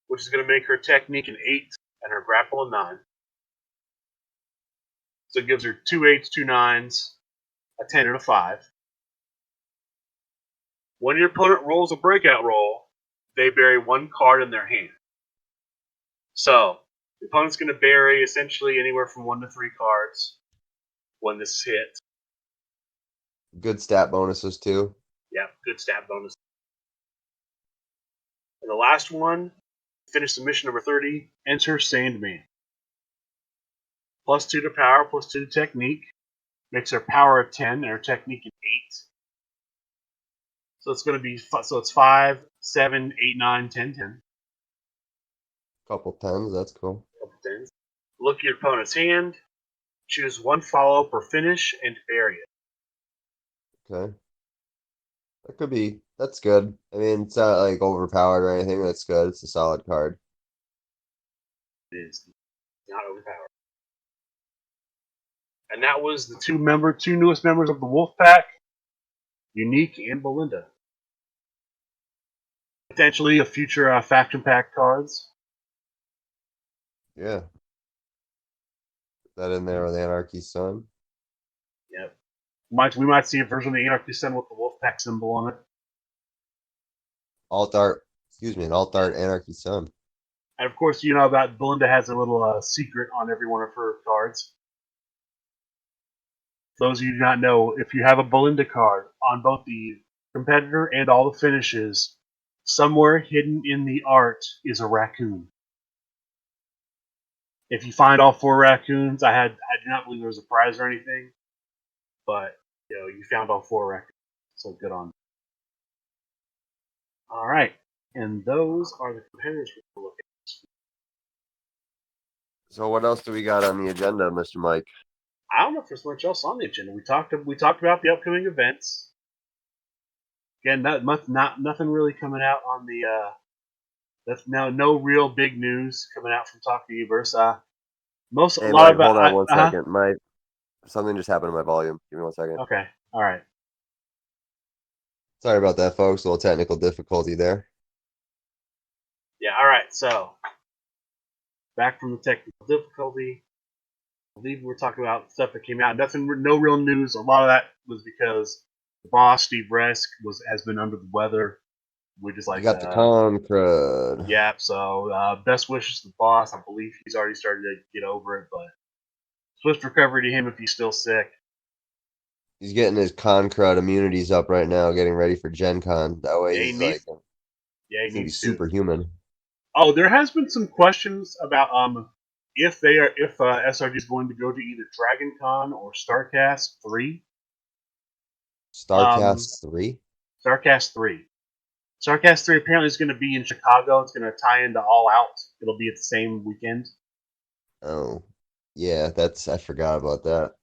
which is going to make her technique an 8 and her grapple a 9. So it gives her 2 8s, 2 9s, a 10, and a 5. When your opponent rolls a breakout roll, they bury one card in their hand. So the opponent's going to bury essentially anywhere from 1 to 3 cards when this hits. Good stat bonuses too. Yeah, good stat bonus. And the last one, finish submission number 30, enter Sandman. +2 to power, +2 to technique. Makes her power a 10 and her technique an 8. So it's going to be it's 5, 7, 8, 9, 10, 10. Couple tens, that's cool. Couple tens. Look at your opponent's hand. Choose one follow up or finish and bury it. Okay. That's good. I mean, it's not like overpowered or anything. That's good. It's a solid card. It is not overpowered. And that was the two newest members of the Wolfpack, Unique and Belinda. Potentially a future faction pack cards. Yeah. Put that in there with Anarchy Sun. Yep. We might see a version of the Anarchy Sun with the Wolfpack symbol on it. Alt art, excuse me, an alt art Anarchy Sun. And of course, you know that Belinda has a little secret on every one of her cards. For those of you who do not know, if you have a Belinda card on both the competitor and all the finishes, somewhere hidden in the art is a raccoon. If you find all 4 raccoons, I do not believe there was a prize or anything, but you found all 4 raccoons, so good on you. All right, and those are the competitors we're looking at. So what else do we got on the agenda, Mr. Mike? I don't know if there's much else on the agenda. We talked about the upcoming events. Again, nothing really coming out on the. That's now no real big news coming out from Talk Universe. A Hey, lot Mike, about. hold on one second. Something just happened to my volume. Give me 1 second. Okay, all right. Sorry about that, folks. A little technical difficulty there. Yeah, all right. So back from the technical difficulty. I believe we're talking about stuff that came out. No real news. A lot of that was because the boss Steve Resk has been under the weather. We just You got the con crud. Yeah. So best wishes to the boss. I believe he's already started to get over it, but swift recovery to him if he's still sick. He's getting his con crud immunities up right now, getting ready for Gen Con. That way he's He gonna be needs to. superhuman. Oh, there has been some questions about if SRG is going to go to either Dragon Con or StarCast 3. StarCast 3? StarCast 3. StarCast 3 apparently is going to be in Chicago. It's going to tie into All Out. It'll be at the same weekend. Oh, yeah, I forgot about that.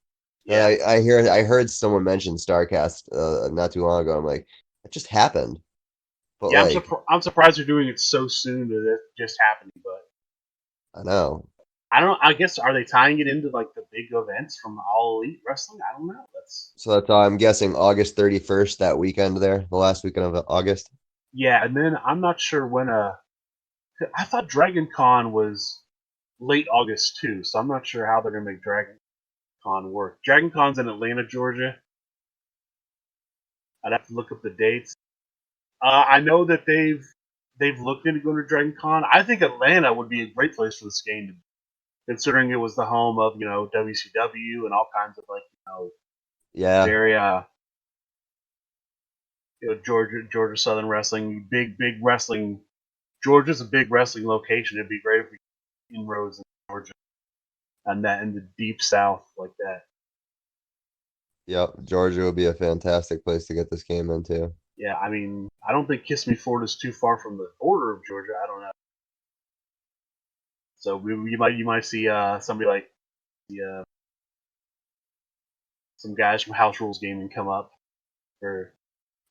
Yeah. I heard someone mention StarCast not too long ago. I'm like, it just happened. But Yeah, I'm surprised they're doing it so soon that it just happened. But I know. I don't. I guess are they tying it into like the big events from All Elite Wrestling? I don't know. So that's I'm guessing August 31st, that weekend there, the last weekend of August. Yeah, and then I'm not sure when. I thought Dragon Con was late August too, so I'm not sure how they're gonna make Dragon Con work. Dragon Con's in Atlanta, Georgia. I'd have to look up the dates. I know that they've looked into going to Dragon Con. I think Atlanta would be a great place for this game, considering it was the home of WCW and all kinds of Yeah. very Georgia Southern wrestling, big wrestling. Georgia's a big wrestling location. It'd be great if we inroads in Georgia and that in the deep South like that. Yep, Georgia would be a fantastic place to get this game into. Yeah, I mean, I don't think Kiss Me Ford is too far from the border of Georgia. I don't know. So you might see somebody like some guys from House Rules Gaming come up. Or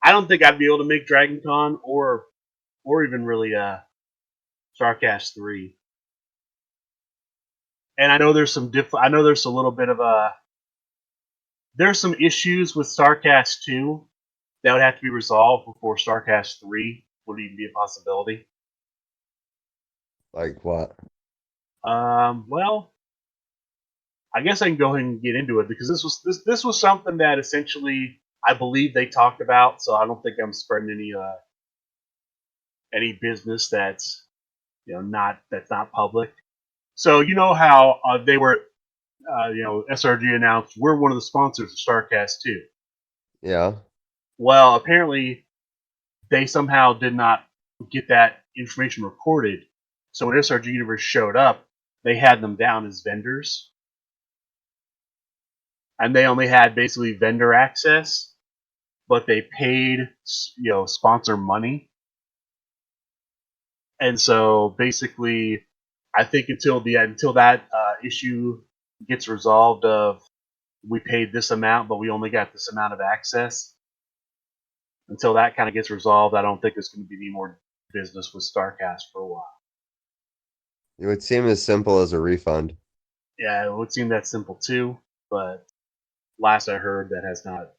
I don't think I'd be able to make Dragon Con or even really Starcast 3. And I know there's I know there's a little bit of there's some issues with Starcast 2 that would have to be resolved before Starcast 3 would even be a possibility. Like what? Well, I guess I can go ahead and get into it because this was something that essentially I believe they talked about, so I don't think I'm spreading any business that's not public. So you know how they were, SRG announced we're one of the sponsors of Starcast 2. Yeah. Well, apparently they somehow did not get that information recorded. So when SRG Universe showed up, they had them down as vendors. And they only had basically vendor access, but they paid, sponsor money. And so basically, I think until that issue gets resolved of we paid this amount, but we only got this amount of access. Until that kind of gets resolved, I don't think there's going to be any more business with Starcast for a while. It would seem as simple as a refund. Yeah, it would seem that simple too, but last I heard, that has not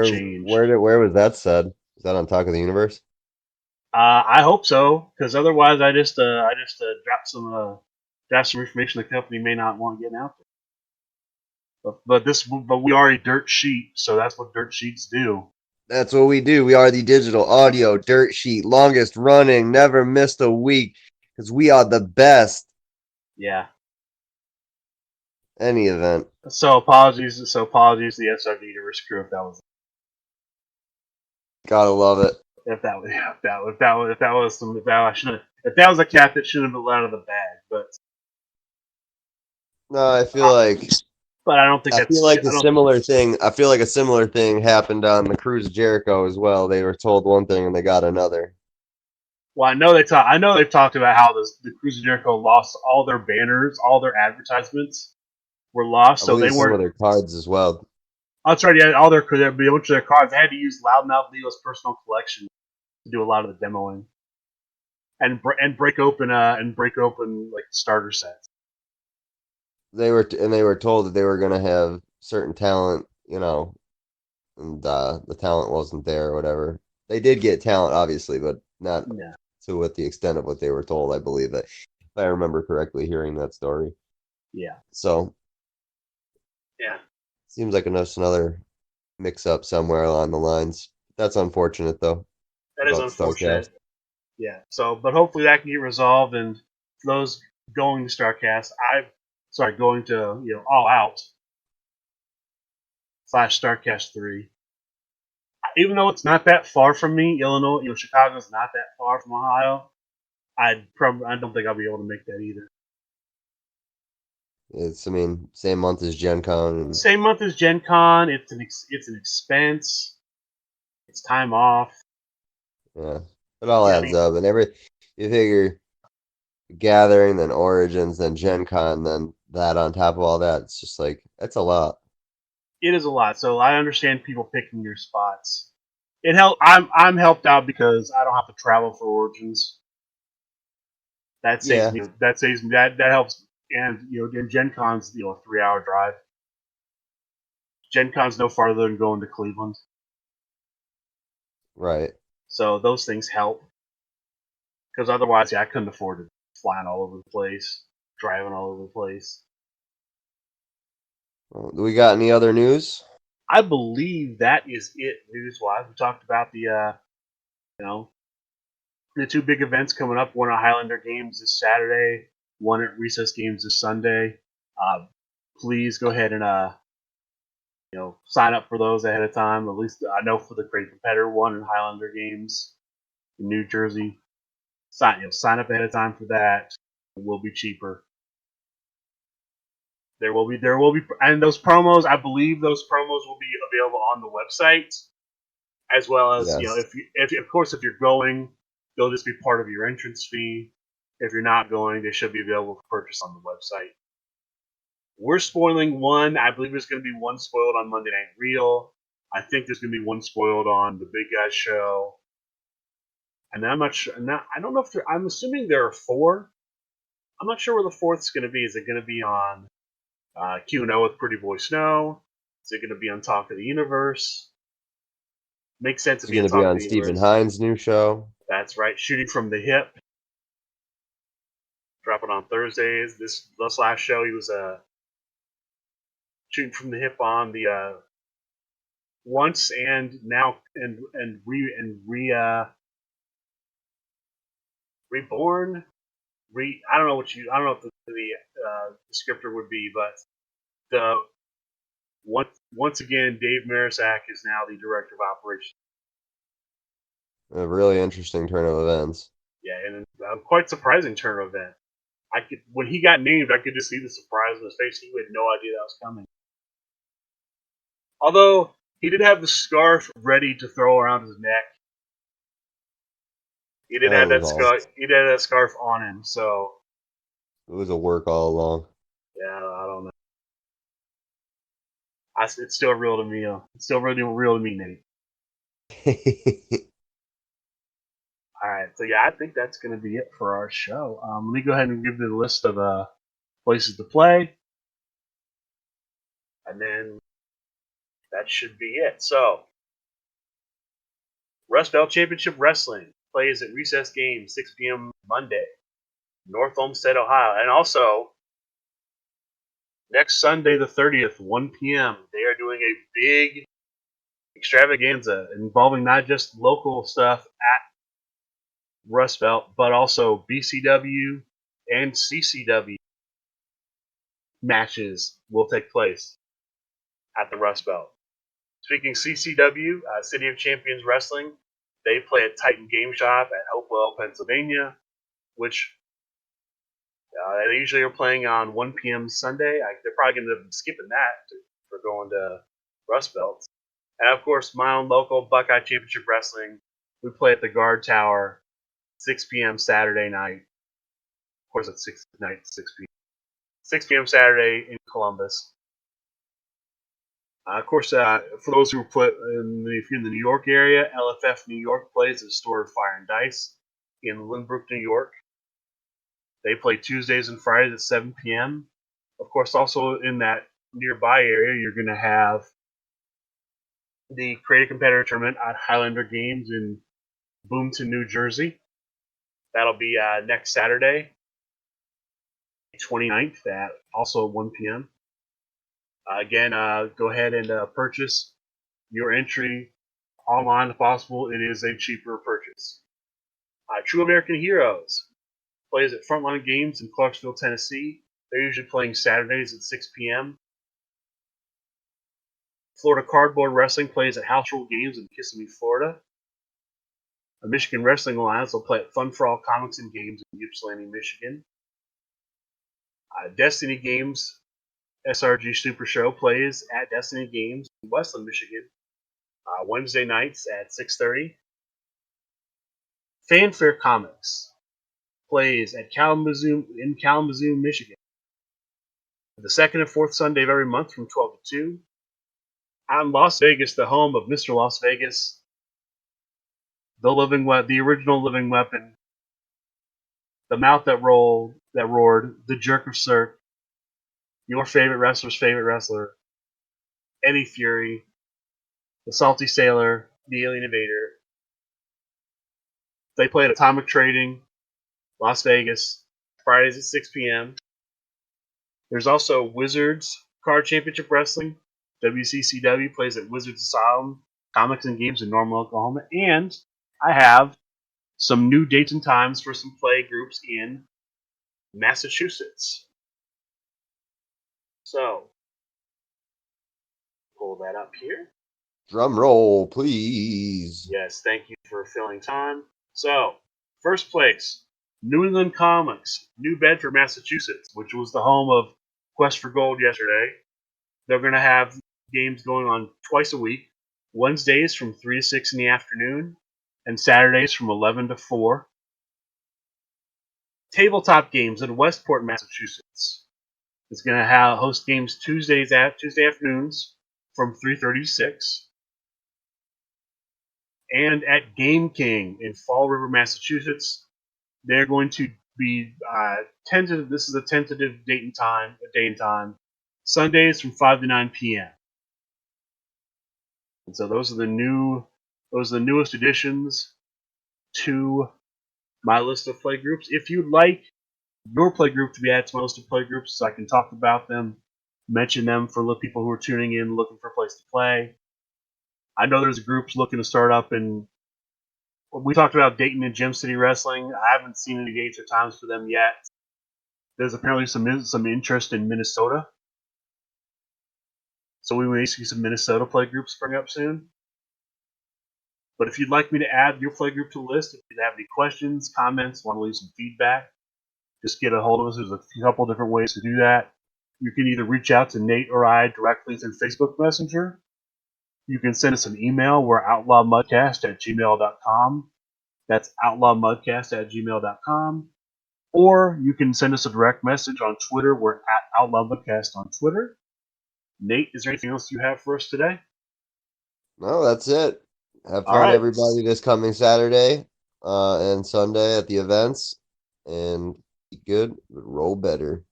changed. Where was that said? Is that on Talk of the Universe? I hope so, because otherwise, I just dropped some information the company may not want getting out there. But we are a dirt sheet, so that's what dirt sheets do. That's what we do. We are the digital audio dirt sheet, longest running, never missed a week, because we are the best. Yeah. Any event. So apologies to the SRG Universe crew if that was. Gotta love it. If that was a cat that should have been let out of the bag, but. No, I feel like. But I don't think I feel like a similar thing happened on the Cruise of Jericho as well. They were told one thing and they got another. Well, I know they've talked about how the Cruise of Jericho lost all their banners, all their advertisements were lost, I so they believe some of weren't. their cards as well. Oh, that's right. Yeah, all their a bunch of their cards. They had to use Loudmouth Leo's personal collection to do a lot of the demoing and break open like starter sets. They were told that they were going to have certain talent, and the talent wasn't there or whatever. They did get talent, obviously, but not Yeah, to what the extent of what they were told. I believe that, if I remember correctly, hearing that story. yeah, So yeah. seems like another mix up somewhere along the lines. That's unfortunate though That is about StarCast. unfortunate. Yeah. So, but hopefully that can get resolved. And for those going to Starcast, going to All Out / Starcast 3. Even though it's not that far from me, Illinois, Chicago's not that far from Ohio. I don't think I'll be able to make that either. I mean, same month as Gen Con, and Same month as Gen Con. It's an expense. It's time off. yeah, it all Yeah, I adds mean, up. And you figure Gathering, then Origins, then Gen Con, then that on top of all that, it's just like that's a lot. it is a lot. So I understand people picking your spots. It help. I'm helped out because I don't have to travel for Origins. That saves Yeah, me. That helps. And again, Gen Con's a 3-hour drive. Gen Con's no farther than going to Cleveland. right. So those things help. Because otherwise, I couldn't afford to flying all over the place, driving all over the place. Well, do we got any other news? I believe that is it news-wise. We talked about you know, the two big events coming up. One at Highlander Games this Saturday. One at Recess Games this Sunday. Please go ahead and sign up for those ahead of time. At least I know for the Great Competitor one in Highlander Games in New Jersey. Sign up ahead of time for that. It will be cheaper. There will be, and those promos. I believe those promos will be available on the website, as well as Yes. if of course if you're going, they'll just be part of your entrance fee. If you're not going, they should be available for purchase on the website. We're spoiling one. I believe there's going to be one spoiled on Monday Night Real. I think there's going to be one spoiled on the Big Guy Show. And I'm not sure. I don't know if I'm assuming there are 4. I'm not sure where the 4th's going to be. Is it going to be on Q&O with Pretty Boy Snow? Is it going to be on Talk of the Universe? Makes sense to It's be on going to be Talk of on the Stephen Universe. Hines' new show. That's right. Shooting from the Hip. Dropping on Thursdays. This last show, he was shooting from the hip on the once and now reborn. I don't know I don't know what the descriptor would be, but the once again, Dave Marisak is now the director of operations. A really interesting turn of events. Yeah, and quite surprising turn of event. When he got named, I could just see the surprise on his face. He had no idea that was coming. Although he did have the scarf ready to throw around his neck. He did It have was that all. scarf. He did have that scarf on him. So It was a work all along. yeah, I don't know. It's still real to me. It's still really real to me, Nate. All right, so yeah, I think that's going to be it for our show. Let me go ahead and give you the list of places to play, and then that should be it. So, Rust Belt Championship Wrestling plays at Recess Games, 6 p.m. Monday, North Olmsted, Ohio, and also next Sunday, the 30th, 1 p.m. They are doing a big extravaganza involving not just local stuff at Rust Belt, but also BCW and CCW matches will take place at the Rust Belt. Speaking CCW, City of Champions Wrestling, they play at Titan Game Shop at Hopewell, Pennsylvania, which they usually are playing on 1 p.m. Sunday. They're probably going to be skipping that for going to Rust Belt. And of course, my own local Buckeye Championship Wrestling, we play at the Guard Tower 6 p.m. Saturday night. Of course, it's 6 night, 6 p.m. 6 p.m. Saturday in Columbus. Of course, for those who put if you're in the New York area, LFF New York plays at Store of Fire and Dice in Lynbrook, New York. They play Tuesdays and Fridays at 7 p.m. Of course, also in that nearby area, you're going to have the Create a Competitor Tournament at Highlander Games in Boomton, New Jersey. That'll be next Saturday, 29th, at also 1 p.m. Again, go ahead and purchase your entry online if possible. It is a cheaper purchase. True American Heroes plays at Frontline Games in Clarksville, Tennessee. They're usually playing Saturdays at 6 p.m. Florida Cardboard Wrestling plays at House Rule Games in Kissimmee, Florida. The Michigan Wrestling Alliance will play at Fun for All Comics and Games in Ypsilanti, Michigan. Destiny Games SRG Super Show plays at Destiny Games in Westland, Michigan, Wednesday nights at 6:30. Fanfare Comics plays at Kalamazoo, Michigan, the second and fourth Sunday of every month from 12 to 2. Out in Las Vegas, the home of Mr. Las Vegas, the original Living Weapon, the Mouth that roared, the Jerk of Cirque, your favorite wrestler's favorite wrestler, Eddie Fury, the Salty Sailor, the Alien Invader. They play at Atomic Trading, Las Vegas, Fridays at 6 p.m. There's also Wizards Card Championship Wrestling. WCCW plays at Wizards Asylum Comics and Games in Normal, Oklahoma. And I have some new dates and times for some play groups in Massachusetts. So, pull that up here. Drum roll, please. Yes, thank you for filling time. So, first place, New England Comics, New Bedford, Massachusetts, which was the home of Quest for Gold yesterday. They're going to have games going on twice a week, Wednesdays from 3 to 6 in the afternoon, and Saturdays from 11 to 4. Tabletop Games in Westport, Massachusetts. It's going to host games Tuesday afternoons from 3:30 to 6. And at Game King in Fall River, Massachusetts, they're going to be tentative. This is a tentative day and time. Sundays from 5 to 9 p.m. And so those are the newest additions to my list of play groups. If you'd like your play group to be added to my list of play groups, so I can talk about them, mention them for the people who are tuning in, looking for a place to play. I know there's groups looking to start up in. We talked about Dayton and Gem City Wrestling. I haven't seen any dates or times for them yet. There's apparently some interest in Minnesota. So we may see some Minnesota play groups spring up soon. But if you'd like me to add your play group to the list, if you have any questions, comments, want to leave some feedback, just get a hold of us. There's a couple different ways to do that. You can either reach out to Nate or I directly through Facebook Messenger. You can send us an email. We're outlawmudcast@gmail.com. That's outlawmudcast@gmail.com. Or you can send us a direct message on Twitter. We're at Outlaw Mudcast on Twitter. Nate, is there anything else you have for us today? No, that's it. Have All fun, right. everybody, this coming Saturday and Sunday at the events. And be good, but roll better.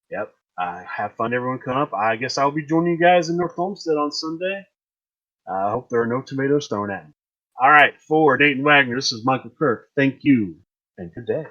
Yep. Have fun, everyone, coming up. I guess I'll be joining you guys in North Homestead on Sunday. I hope there are no tomatoes thrown at me. All right. For Dayton Wagner, this is Michael Kirk. Thank you, and good day.